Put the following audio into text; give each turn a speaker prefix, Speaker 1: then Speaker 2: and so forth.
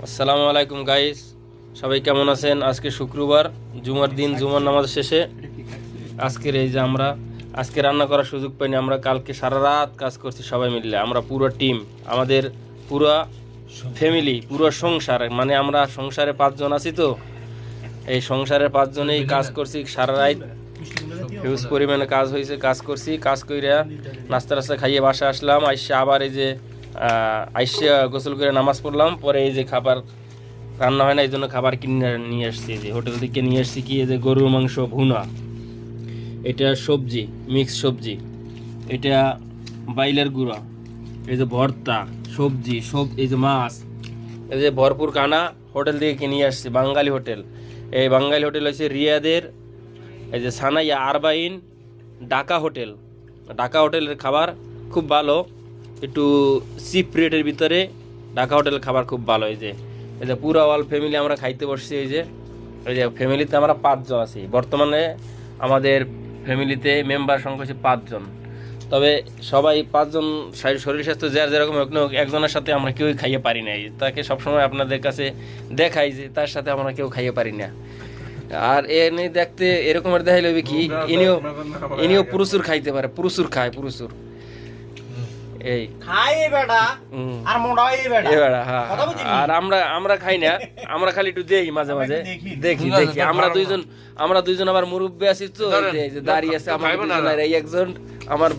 Speaker 1: আসসালামু আলাইকুম গাইস, সবাই কেমন আছেন? আজকে শুক্রবার, জুমার দিন, জুমার নামাজ শেষে আজকের এই যে আমরা আজকে রান্না করার সুযোগ পাইনি। আমরা কালকে সারা রাত কাজ করছি সবাই মিলে, আমরা পুরো টিম, আমাদের পুরো ফ্যামিলি, পুরো সংসার, মানে আমরা সংসারে 5 জন আছি। তো এই সংসারের 5 জনেই কাজ করছি সারা রাত, হিউজ পরিমাণে কাজ হয়েছে। কাজ করছি, কাজ কইরা নাস্তা টাস্তা খাইয়ে বাসা আসলাম। আইসা আবার এই যে আইসা গোসল করে নামাজ পড়লাম, পরে এই যে খাবার রান্না হয় না, এই জন্য খাবার কিনে নিয়ে আসছি। যে হোটেল থেকে নিয়ে আসছি কি, এই যে গরুর মাংস ভুনা, এটা সবজি, মিক্স সবজি, এটা বাইলের গুঁড়া, এই যে ভর্তা, সবজি সব, এই যে মাছ, এই যে ভরপুর কানা হোটেল থেকে কিনে আসছি, বাঙালি হোটেল। এই বাঙালি হোটেল হচ্ছে রিয়াদের এই যে সানাইয়া আরবাইন ঢাকা হোটেল। ঢাকা হোটেলের খাবার খুব ভালো, একটু চিপ রেটের ভিতরে ঢাকা হোটেলের খাবার খুব ভালো। এই যে পুরো অল ফ্যামিলি আমরা খাইতে বসছি। এই যে ফ্যামিলিতে আমরা 5 জন আছি বর্তমানে। আমাদের ফ্যামিলিতে মেম্বার সংখ্যা হচ্ছে 5 জন। তবে সবাই 5 জন শরীর স্বাস্থ্য যার যেরকম হোক না হোক, একজনের সাথে আমরা কেউই খাইয়ে পারি না। তাকে সবসময় আপনাদের কাছে দেখাই যে তার সাথে আমরা কেউ খাইয়ে পারি না। আর এনে দেখতে এরকমের দেখাইলে হবে কি, ইনিও প্রচুর খাইতে পারে, প্রচুর খায়, প্রচুর। এই
Speaker 2: খাই বেটা আর মোড়াই বেটা
Speaker 1: এ বেড়া, হ্যাঁ। আর আমরা খাই না, আমরা খালি একটু দেখি মাঝে মাঝে, দেখি। আমরা দুইজন আবার মুরব্বী আছি তো, এই যে দাঁড়িয়ে আছে আমার, এই একজন আমার